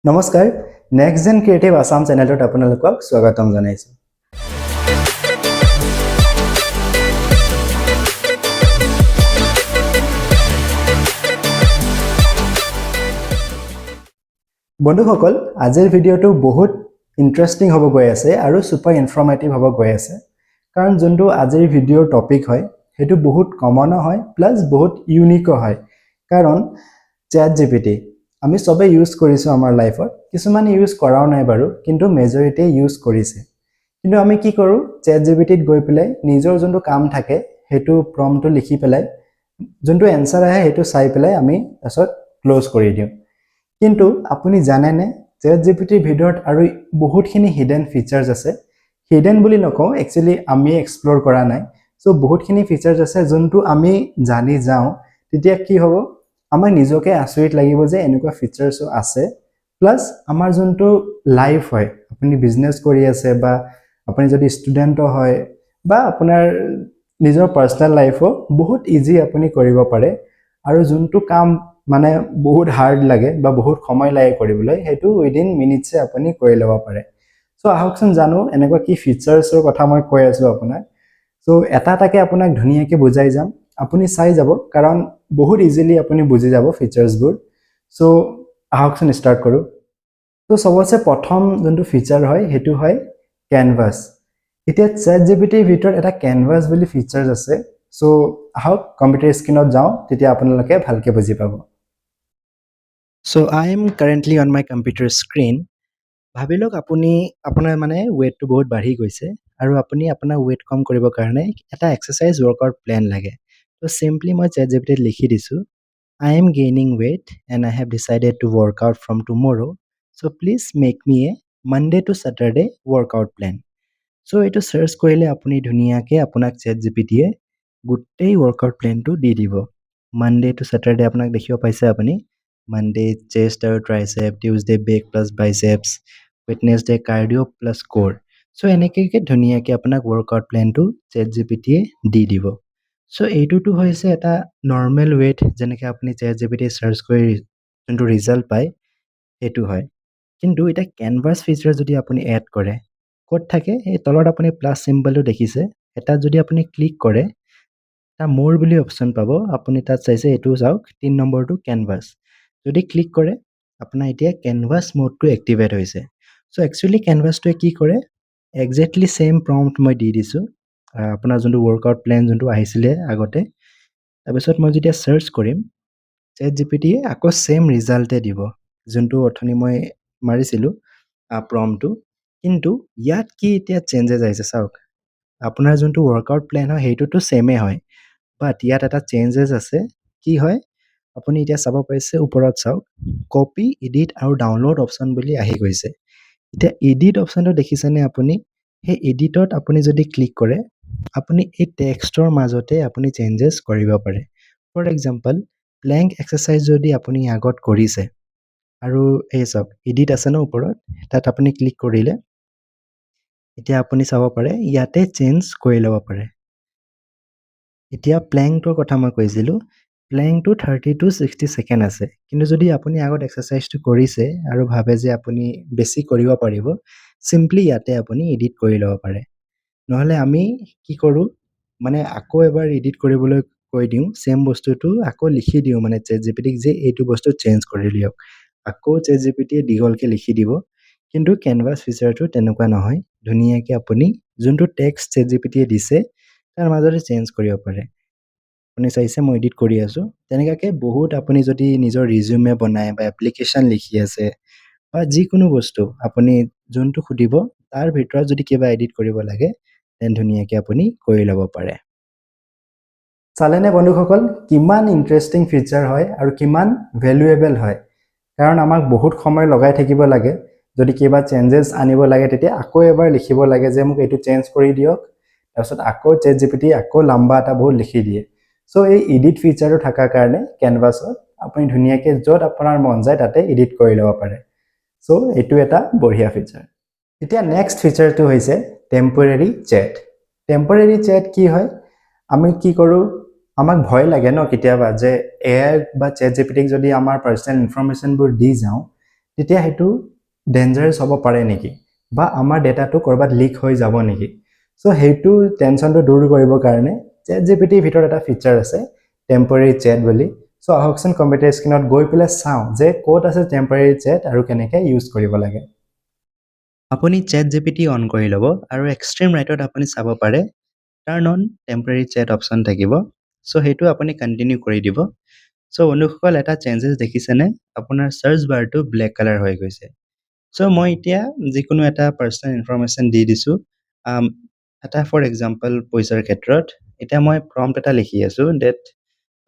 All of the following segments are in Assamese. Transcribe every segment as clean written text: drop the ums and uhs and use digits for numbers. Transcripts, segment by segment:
নমস্কাৰ নেক্সট জেন ক্ৰিয়েটিভ আসাম চেনেলত আপোনালোকক স্বাগতম জনাইছো বন্ধুসকল আজিৰ ভিডিঅটো বহুত ইন্টাৰেষ্টিং হ'ব গৈ আছে আৰু সুপাৰ ইনফৰ্মেটিভ হ'ব গৈ আছে কাৰণ যোনটো আজিৰ ভিডিঅৰ টপিক হয় হেতু বহুত কমন হয় প্লাস বহুত ইউনিক হয় কাৰণ ChatGPT আমি সবে ইউজ কৰিছো আমাৰ লাইফত কিছুমানে ইউজ কৰাও নাই বাৰু কিন্তু মেজৰিটি ইউজ কৰিছে কিন্তু আমি কি কৰো ChatGPT ত গৈ পেলাই নিজৰ যোনটো কাম থাকে হেতু প্ৰম্পটটো লিখি পেলাই যোনটো এনসাৰ আহে হেতু চাই পেলাই আমি তাছত ক্লোজ কৰি দিও কিন্তু আপুনি জানে নে ChatGPT ভিডিঅত আৰু বহুতখিনি হিডেন ফিচাৰ্স আছে হিডেন বুলি নকও একচুয়ালি আমি এক্সপ্লোৰ কৰা নাই সো বহুতখিনি ফিচাৰ্স আছে যোনটো আমি জানি যাও তেতিয়া কি হ'ব আমাৰ নিজকে আচৰিত লাগিব যে এনেকুৱা ফিচাৰ্স আছে প্লাস আমাৰ যোনটো লাইফ হয় আপুনি বিজনেস কৰি আছে বা আপুনি যদি ষ্টুডেন্ট হয় বা আপোনাৰ নিজৰ পাৰ্সোনাল লাইফও বহুত ইজি আপুনি কৰিব পাৰে আৰু যোনটো কাম মানে বহুত হাৰ্ড লাগে বা বহুত সময় লাগে কৰিবলৈ হেতু উইদিন মিনিটছে আপুনি কৰি লব পাৰে সো আহকচোন জানো এনেকুৱা কি ফিচাৰ্সৰ কথা মই কৈ আছো আপোনাক সো এটা তাকে আপোনাক ধুনিয়াকে বুজাই যাম আপুনি চাই যাব কাৰণ বহুত ইজিলি আপুনি বুজি যাব ফিচাৰ্সবোৰ সো আহকচোন স্টাৰ্ট কৰো তো সবতছে প্ৰথম যোনটো ফিচাৰ হয় হেতু হয় ক্যানভাস এতিয়া ChatGPT ভিতৰত এটা ক্যানভাস বুলি ফিচাৰ্স আছে সো আহক কম্পিউটাৰ স্ক্ৰিনত যাও তেতিয়া আপোনালোকে ভালকে বুজি পাব so I am currently on my computer screen ভাবিলক আপুনি আপোনাৰ মানে ওয়েটটো বহুত বাঢ়ি গৈছে আৰু আপুনি আপোনাৰ ওয়েট কম কৰিবৰ কাৰণে এটা এক্সাৰসাইজ ওয়াৰ্কআউট প্ল্যান লাগে তো সিম্পলি মই ChatGPT ত লিখি দিছো I am gaining weight and I have decided to work out from tomorrow. So please make me a Monday to Saturday workout plan. So eto search korile apuni dhuniyake apunak ChatGPT e guttei workout plan to di dibo. Monday to Saturday apunak dekhibo paise apuni Monday chest or tricep, Tuesday back plus biceps, Wednesday cardio plus core. So eneke ke dhuniyake apunak workout plan to ChatGPT e di dibo. So এইটো তো হৈছে এটা নরমাল ওয়েট যেনেকে আপনি ChatGPT সার্চ কৰি যোনটো ৰিজাল্ট পায় এটো হয় কিন্তু এটা ক্যানভাস ফিচাৰ যদি আপুনি এড কৰে কোড থাকে এই তলত আপুনি প্লাস সিম্বলটো দেখিছে এটা যদি আপুনি ক্লিক কৰে তা মোৰ বুলি অপচন পাব আপুনি তাত চাইছে এটো যাওক 3 নম্বৰটো ক্যানভাস যদি ক্লিক কৰে আপোনাৰ এতিয়া ক্যানভাস মোডটো এক্টিভেট হৈছে সো একচুয়ালি ক্যানভাসটোৱে কি কৰে এক্স্যাক্টলি সেম প্ৰম্পট মই দি দিছো আপোনাৰ যোনটো ওয়াৰ্কআউট প্ল্যান যোনটো আহিছিলে আগতে তাৰপিছত মই যেতিয়া সাৰ্চ কৰিম ChatGPT এ আকৌ সেম ৰিজাল্টে দিব যোনটো অথনি মই মাৰিছিলো প্ৰম্পটটো কিন্তু ইয়াত কি এতিয়া চেঞ্জেস আহিছে চাওক আপোনাৰ যোনটো ওয়াৰ্কআউট প্ল্যান হয় হেতুটো সেমে হয় বাট ইয়াত এটা চেঞ্জেস আছে কি হয় আপুনি এতিয়া চাব পাইছে ওপৰত চাওক কপি এডিট আৰু ডাউনলোড অপচন বুলি আহি গৈছে এতিয়া এডিট অপচনটো দেখিছেনে আপুনি সেই এডিটত আপুনি যদি ক্লিক কৰে আপুনি এই টেক্সটৰ মাজতে আপুনি চেঞ্জেস কৰিব পাৰে ফৰ এক্সাম্পল প্ল্যাঙ্ক এক্সাৰসাইজ যদি আপুনি আগত কৰিছে আৰু এই সব এডিট আছে ন ওপৰত তাত আপুনি ক্লিক কৰিলে এতিয়া আপুনি চাব পাৰে ইয়াতে চেঞ্জ কৰি লব পাৰে এতিয়া প্ল্যাঙ্কটোৰ কথা মই কৈছিলো প্ল্যাঙ্কটো 30 to 60 সেকেন্ড আছে কিন্তু যদি আপুনি আগত এক্সাৰসাইজটো কৰিছে আৰু ভাবে যে আপুনি বেছি কৰিব পাৰিব সিম্পলি ইয়াতে আপুনি এডিট কৰি লব পাৰে নহলে আমি কি কৰো মানে আকৌ এবাৰ এডিট কৰিবলৈ কৈ দিও সেম বস্তুটো আকৌ লিখি দিও মানে ChatGPT যে এইটো বস্তু চেঞ্জ কৰি লিয়ক আকৌ ChatGPT দিগলকে লিখি দিব কিন্তু ক্যানভাস ফিচাৰটো তেনেকুৱা নহয় ধুনিয়াকে আপুনি যোনটো টেক্সট ChatGPT দিছে তাৰ মাজতে চেঞ্জ কৰিব পাৰে আপুনি চাইছে মই এডিট কৰি আছো তেনেকাকে বহুত আপুনি যদি নিজৰ ৰিজিউমে বনায় বা এপ্লিকেশন লিখি আছে বা যিকোনো বস্তু আপুনি যোনটো খুদিব তাৰ ভিতৰত যদি কিবা এডিট কৰিব লাগে তেন ধুনিয়াকে আপুনি কৰি লব পাৰে চালেনে বন্ধুসকল কিমান ইন্টাৰেষ্টিং ফিচাৰ হয় আৰু কিমান ভ্যালুএবল হয় কাৰণ আমাক বহুত সময় লগাই থাকিব লাগে যদি কিবা চেঞ্জেস আনিব লাগে তেতিয়া আকৌ এবাৰ লিখিব লাগে যে মোক এটো চেঞ্জ কৰি দিয়ক তাৰপিছত আকৌ ChatGPT আকৌ লম্বা এটা বহুত লিখি দিয়ে সো এই এডিট ফিচাৰটো থাকাৰ কাৰণে ক্যানভাসত আপুনি ধুনিয়াকে যত আপোনাৰ মন যায় তাতে এডিট কৰি লব পাৰে সো এটো এটা বঢ়িয়া ফিচাৰ এতিয়া নেক্সট ফিচাৰটো হৈছে টেম্পৰেৰী চ্যাট টেম্পৰেৰী চ্যাট কি হয় আমি কি কৰো আমাক ভয় লাগে ন কিতিয়াবা যে AI বা ChatGPT যদি আমাৰ পাৰ্সোনাল ইনফৰমেশনবোৰ দি যাও তেতিয়া সেইটো ডেঞ্জাৰাছ হ'ব পাৰে নেকি বা আমাৰ ডেটাটো ক'ৰবাত লিক হৈ যাব নেকি চ' সেইটো টেনশ্যনটো দূৰ কৰিবৰ কাৰণে চেট জি পি টিৰ ভিতৰত এটা ফিচাৰ আছে টেম্পৰেৰী চেট বুলি চ' আহকচোন কম্পিউটাৰ স্ক্ৰীণত গৈ পেলাই চাওঁ যে ক'ত আছে টেম্পৰেৰী চেট আৰু কেনেকৈ ইউজ কৰিব লাগে আপুনি chat G P T on কৰি ল'ব আৰু এক্সট্ৰিম ৰাইটত আপুনি চাব পাৰে turn on temporary chat option থাকিব চ' সেইটো আপুনি কণ্টিনিউ কৰি দিব চ' বন্ধুসকল এটা চেঞ্জেছ দেখিছেনে আপোনাৰ চাৰ্চ বাৰটো ব্লেক কালাৰ হৈ গৈছে চ' মই এতিয়া যিকোনো এটা পাৰ্চনেল ইনফৰমেশ্যন দি দিছোঁ এটা ফৰ এক্সাম্পল পইচাৰ ক্ষেত্ৰত এতিয়া মই প্ৰম্পট এটা লিখি আছোঁ date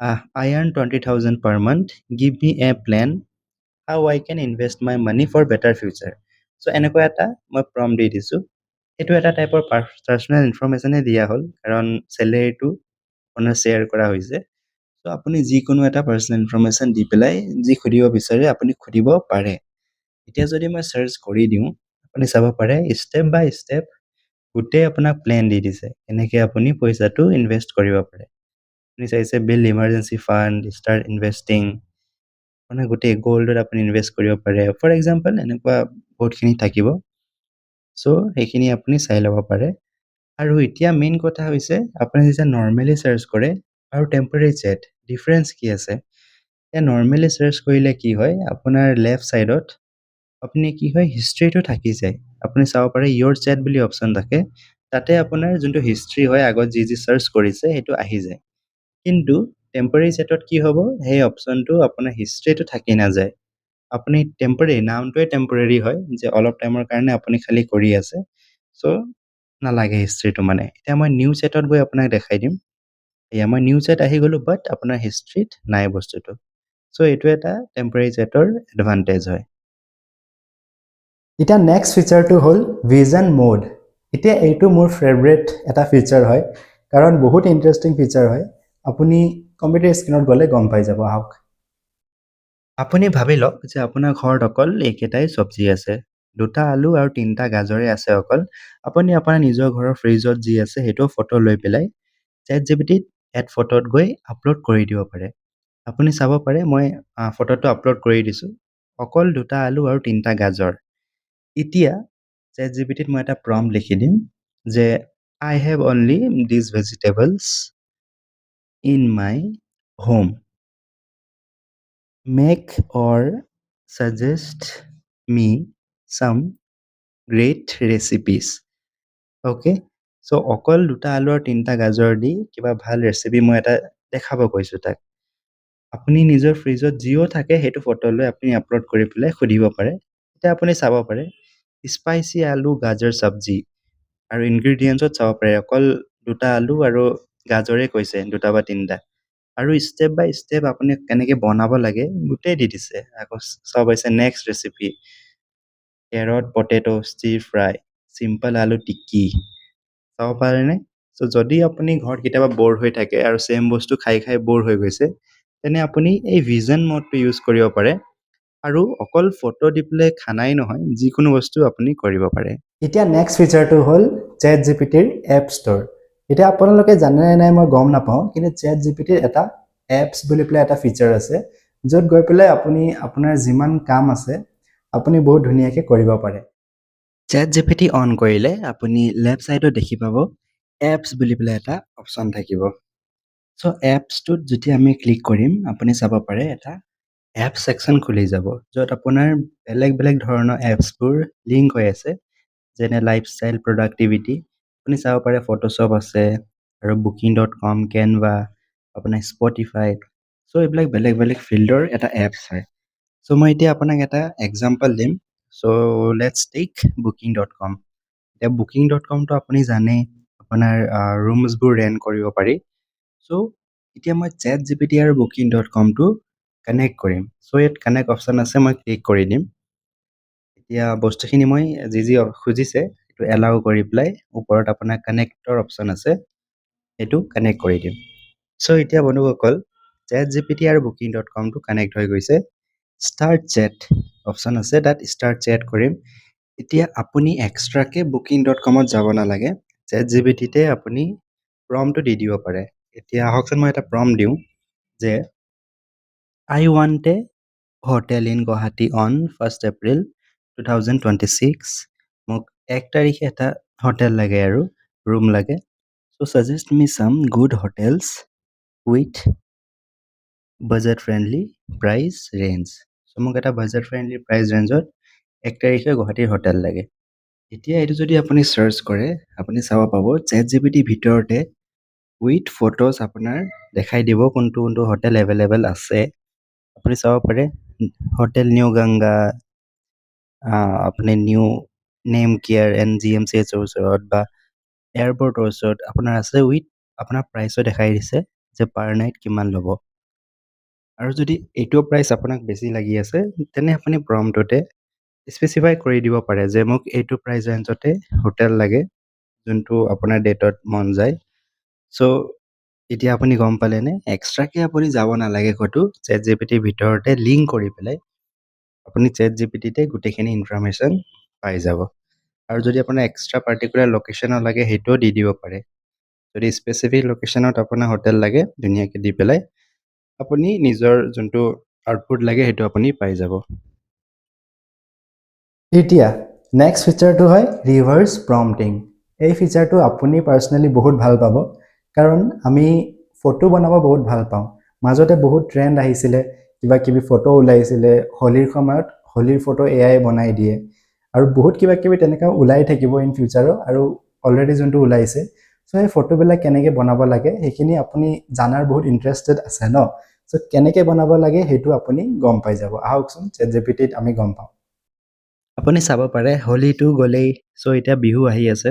I earn 20,000 per month give me a plan how I can invest my money for better future চ' এনেকুৱা এটা মই প্ৰম্পট দি দিছোঁ এইটো এটা টাইপৰ পাৰ্চনেল ইনফৰমেশ্যনে দিয়া হ'ল কাৰণ চেলেৰিটো আপোনাৰ শ্বেয়াৰ কৰা হৈছে চ' আপুনি যিকোনো এটা পাৰ্চনেল ইনফৰমেশ্যন দি পেলাই যি সুধিব বিচাৰে আপুনি সুধিব পাৰে এতিয়া যদি মই চাৰ্চ কৰি দিওঁ আপুনি চাব পাৰে ষ্টেপ বাই ষ্টেপ গোটেই আপোনাক প্লেন দি দিছে কেনেকৈ আপুনি পইচাটো ইনভেষ্ট কৰিব পাৰে আপুনি চাইছে build emergency fund start investing মানে গোটেই গ'ল্ডত আপুনি ইনভেষ্ট কৰিব পাৰে ফৰ এক্সাম্পল এনেকুৱা বহুতখিনি থাকিব চ' সেইখিনি আপুনি চাই ল'ব পাৰে আৰু এতিয়া মেইন কথা হৈছে আপুনি যেতিয়া নৰ্মেলি চাৰ্চ কৰে আৰু টেম্পৰেৰী চেট ডিফাৰেঞ্চ কি আছে এতিয়া নৰ্মেলি চাৰ্চ কৰিলে কি হয় আপোনাৰ লেফ্ট ছাইডত আপুনি কি হয় হিষ্ট্ৰীটো থাকি যায় আপুনি চাব পাৰে ইয়'ৰ চেট বুলি অপশ্যন থাকে তাতে আপোনাৰ যোনটো হিষ্ট্ৰী হয় আগত যি যি চাৰ্চ কৰিছে সেইটো আহি যায় কিন্তু টেম্পৰেৰী চেটত কি হ'ব সেই অপশ্যনটো আপোনাৰ হিষ্ট্ৰীটো থাকি নাযায় আপুনি টেম্পৰেৰী নামটোৱে টেম্পৰেৰী হয় যে অলপ টাইমৰ কাৰণে আপুনি খালি কৰি আছে চ' নালাগে হিষ্ট্ৰীটো মানে এতিয়া মই নিউ চেটত গৈ আপোনাক দেখাই দিম এয়া মই নিউ চেট আহি গ'লোঁ বাট আপোনাৰ হিষ্ট্ৰীত নাই বস্তুটো চ' এইটো এটা টেম্পৰেৰী চেটৰ এডভান্টেজ হয় এতিয়া নেক্সট ফিচাৰটো হ'ল ভিজন মোড এতিয়া এইটো মোৰ ফেভৰেট এটা ফিচাৰ হয় কাৰণ বহুত ইণ্টাৰেষ্টিং ফিচাৰ হয় আপুনি কম্পিউটাৰ স্ক্ৰীণত গ'লে গম পাই যাব আহক আপুনি ভাবি লওক যে আপোনাৰ ঘৰত অকল এইকেইটাই চব্জি আছে দুটা আলু আৰু তিনিটা গাজৰে আছে অকল আপুনি আপোনাৰ নিজৰ ঘৰৰ ফ্ৰিজত যি আছে সেইটো ফটো লৈ পেলাই চেট জি পি টিত এড ফটোত গৈ আপলোড কৰি দিব পাৰে আপুনি চাব পাৰে মই ফটোটো আপলোড কৰি দিছোঁ অকল দুটা আলু আৰু তিনিটা গাজৰ এতিয়া চেট জি পি টিত মই এটা প্ৰম্পট লিখি দিম যে I have only these vegetables in my home make or suggest me some great ৰেচিপিজ okay so' অকল দুটা আলু আৰু তিনিটা গাজৰ দি কিবা ভাল ৰেচিপি মই এটা দেখাব কৈছোঁ তাক আপুনি নিজৰ ফ্ৰিজত যিও থাকে সেইটো ফটো লৈ আপুনি আপলোড কৰি পেলাই সুধিব পাৰে এতিয়া আপুনি চাব পাৰে স্পাইচি আলু গাজৰ চব্জি আৰু ইনগ্ৰিডিয়েণ্টছত চাব পাৰে অকল দুটা আলু আৰু গাজৰে কৈছে দুটা বা তিনিটা আৰু ষ্টেপ বাই ষ্টেপ আপুনি কেনেকৈ বনাব লাগে গোটেই দি দিছে আকৌ চাব পাৰিছে next recipe carrot potato stir fry simple aloo tikki চাব পাৰেনে চ' যদি আপুনি ঘৰত কেতিয়াবা ব'ৰ হৈ থাকে আৰু ছেম বস্তু খাই খাই ব'ৰ হৈ গৈছে তেনে আপুনি এই ভিজন মোডটো ইউজ কৰিব পাৰে আৰু অকল ফটো দি পেলাই খানাই নহয় যিকোনো বস্তু আপুনি কৰিব পাৰে এতিয়া নেক্সট ফিচাৰটো হ'ল চেট জি পি টিৰ এপ ষ্ট'ৰ এতিয়া আপোনালোকে জানেনে নাই মই গম নাপাওঁ কিন্তু চেট জি পি টিৰ এটা এপছ বুলি পেলাই এটা ফিচাৰ আছে য'ত গৈ পেলাই আপুনি আপোনাৰ যিমান কাম আছে আপুনি বহুত ধুনীয়াকৈ কৰিব পাৰে chat G P T on কৰিলে আপুনি লেফ্ট ছাইডত দেখি পাব এপছ বুলি পেলাই এটা অপশ্যন থাকিব চ' এপছটোত যেতিয়া আমি ক্লিক কৰিম আপুনি চাব পাৰে এটা এপ ছেকশ্যন খুলি যাব য'ত আপোনাৰ বেলেগ বেলেগ ধৰণৰ এপছবোৰ লিংক হৈ আছে যেনে লাইফষ্টাইল প্ৰডাক্টিভিটি আপুনি চাব পাৰে ফটোশ্বপ আছে আৰু Booking.com কেনভা আপোনাৰ স্পটিফাই চ' এইবিলাক বেলেগ বেলেগ ফিল্ডৰ এটা এপছ হয় চ' মই এতিয়া আপোনাক এটা এক্সাম্পল দিম চ' লেটছ টেক Booking.com এতিয়া Booking.comটো আপুনি জানেই আপোনাৰ ৰুমছবোৰ ৰেণ্ট কৰিব পাৰি চ' এতিয়া মই চেট জি পি টি আৰু Booking.comটো কানেক্ট কৰিম চ' ইয়াত কানেক্ট অপশ্যন আছে মই ক্লিক কৰি দিম এতিয়া বস্তুখিনি মই যি যি খুজিছে সেইটো এলাউ কৰি পেলাই ওপৰত আপোনাৰ কানেক্টৰ অপশ্যন আছে সেইটো কানেক্ট কৰি দিম চ' এতিয়া বন্ধুসকল চেট জি পি টি আৰু Booking.comটো কানেক্ট হৈ গৈছে ষ্টাৰ্ট চেট অপশ্যন আছে তাত ষ্টাৰ্ট চেট কৰিম এতিয়া আপুনি এক্সট্ৰাকৈ Booking.comত যাব নালাগে চেট জি পি টিতে আপুনি প্ৰম্পটটো দি দিব পাৰে এতিয়া আহকচোন মই এটা প্ৰম্পট দিওঁ যে I want a hotel in Guwahati on 1st April 2026 মোক 1 তাৰিখে এটা হোটেল লাগে আৰু ৰুম লাগে so suggest me some good hotels with budget friendly price range so মোক এটা budget friendly price rangeত 1 তাৰিখে গুৱাহাটীৰ হোটেল লাগে এতিয়া এইটো যদি আপুনি সাৰ্চ কৰে আপুনি চাব পাব ChatGPT ভিতৰতে উইথ ফটোজ আপোনাৰ দেখাই দিব কোনটো কোনটো হোটেল এভেইলেবল আছে আপুনি চাব পাৰে হোটেল নিউ গংগা আপুনি নিউ নেম কেয়াৰ NGMCH ওচৰত বা এয়াৰপৰ্টৰ ওচৰত আপোনাৰ আছে উইথ আপোনাৰ প্ৰাইচো দেখাই দিছে যে পাৰ নাইট কিমান ল'ব আৰু যদি এইটো প্ৰাইচ আপোনাক বেছি লাগি আছে তেনে আপুনি প্ৰম্পটতে স্পেচিফাই কৰি দিব পাৰে যে মোক এইটো প্ৰাইচ ৰেঞ্জতে হোটেল লাগে যোনটো আপোনাৰ ডেটত মন যায় চ' এতিয়া আপুনি গম পালেনে এক্সট্ৰাকে আপুনি যাব নালাগে ক'তো ChatGPT ভিতৰতে লিংক কৰি পেলাই আপুনি ChatGPTতে গোটেইখিনি ইনফৰমেশ্যন পাই যাব আৰু যদি আপোনাৰ এক্সট্ৰা পাৰ্টিকুলাৰ লোকেশ্যনো লাগে সেইটোও দি দিব পাৰে যদি স্পেচিফিক লোকেশ্যনত আপোনাৰ হোটেল লাগে ধুনীয়াকৈ দি পেলাই আপুনি নিজৰ যোনটো আউটপুট লাগে সেইটো আপুনি পাই যাব এতিয়া নেক্সট ফিচাৰটো হয় ৰিভাৰ্ছ প্ৰম্পটিং এই ফিচাৰটো আপুনি পাৰ্চনেলি বহুত ভাল পাব কাৰণ আমি ফটো বনাব বহুত ভাল পাওঁ মাজতে বহুত ট্ৰেণ্ড আহিছিলে কিবা কিবি ফটো ওলাইছিলে হোলীৰ সময়ত হোলীৰ ফটো AI বনাই দিয়ে আৰু বহুত কিবা কিবি তেনেকুৱা ওলাই থাকিব ইন ফিউচাৰো আৰু অলৰেডি যোনটো ওলাইছে চ' সেই ফটোবিলাক কেনেকৈ বনাব লাগে সেইখিনি আপুনি জানাৰ বহুত ইণ্টাৰেষ্টেড আছে ন চ' কেনেকৈ বনাব লাগে সেইটো আপুনি গম পাই যাব আহকচোন ChatGPTত আমি গম পাওঁ আপুনি চাব পাৰে হোলীটো গ'লেই চ' এতিয়া বিহু আহি আছে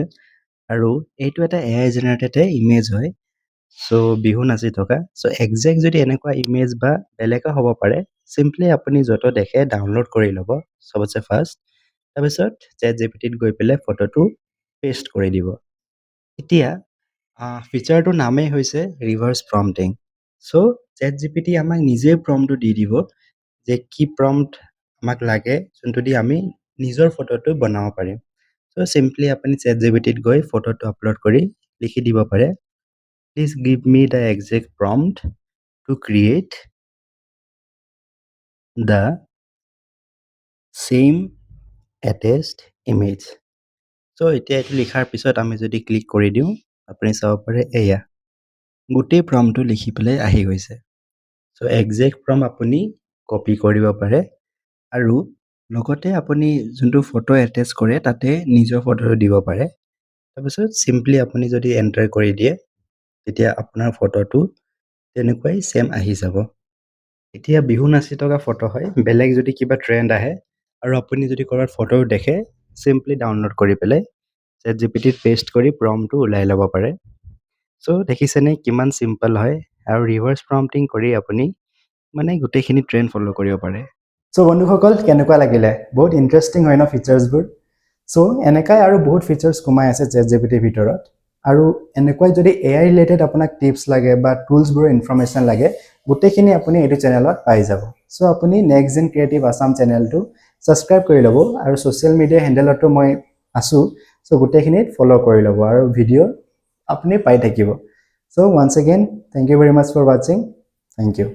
আৰু এইটো এটা AI জেনেৰেটেড ইমেজ হয় চ' বিহু নাচি থকা চ' একজেক্ট যদি এনেকুৱা ইমেজ বা বেলেগো হ'ব পাৰে চিম্পলি আপুনি য'ত দেখে ডাউনলোড কৰি ল'ব চবতছে ফাৰ্ষ্ট তাৰপিছত ChatGPTত গৈ পেলাই ফটোটো পেষ্ট কৰি দিব এতিয়া ফিচাৰটোৰ নামেই হৈছে ৰিভাৰ্ছ প্ৰম্পটিং চ' ChatGPT আমাক নিজে প্ৰম্পটটো দি দিব যে কি প্ৰম্পট আমাক লাগে যোনটো দি আমি নিজৰ ফটোটো বনাব পাৰিম চ' চিম্পলি আপুনি ChatGPTত গৈ ফটোটো আপলোড কৰি লিখি দিব পাৰে please give me the exact prompt to create the same attached image so' এতিয়া এইটো লিখাৰ পিছত আমি যদি ক্লিক কৰি দিওঁ আপুনি চাব পাৰে এয়া গোটেই প্ৰম্পটটো লিখি পেলাই আহি গৈছে চ' একজেক্ট প্ৰম্পট আপুনি কপি কৰিব পাৰে আৰু লগতে আপুনি যোনটো ফটো এটেচ কৰে তাতে নিজৰ ফটোটো দিব পাৰে তাৰপিছত চিম্পলি আপুনি যদি এণ্টাৰ কৰি দিয়ে তেতিয়া আপোনাৰ ফটোটো তেনেকুৱাই ছেম আহি যাব এতিয়া বিহু নাচি থকা ফটো হয় বেলেগ যদি কিবা ট্ৰেণ্ড আহে আৰু আপুনি যদি ক'ৰবাত ফটো দেখে চিম্পলি ডাউনলোড কৰি পেলাই ChatGPTত পেষ্ট কৰি প্ৰম্পটটো ওলাই ল'ব পাৰে চ' দেখিছেনে কিমান চিম্পল হয় আৰু ৰিভাৰ্ছ প্ৰম্পটিং কৰি আপুনি মানে গোটেইখিনি ট্ৰেণ্ড ফ'ল' কৰিব পাৰে চ' বন্ধুসকল কেনেকুৱা লাগিলে বহুত ইণ্টাৰেষ্টিং হয় ন ফিচাৰ্ছবোৰ চ' এনেকুৱাই আৰু বহুত ফিচাৰ্ছ সোমাই আছে ChatGPTৰ ভিতৰত আৰু এনেকুৱাই যদি AI ৰিলেটেড আপোনাক টিপছ লাগে বা টুলছবোৰৰ ইনফৰমেশ্যন লাগে গোটেইখিনি আপুনি এইটো চেনেলত পাই যাব চ' আপুনি নেক্সট জেন ক্ৰিয়েটিভ আছাম চেনেলটো ছাবস্ক্ৰাইব কৰি ল'ব আৰু ছ'চিয়েল মিডিয়া হেণ্ডেলতো মই আছোঁ চ' গোটেইখিনিত ফ'ল' কৰি ল'ব আৰু ভিডিঅ' আপুনি পাই থাকিব so' once again thank you very much for ৱাচিং থেংক ইউ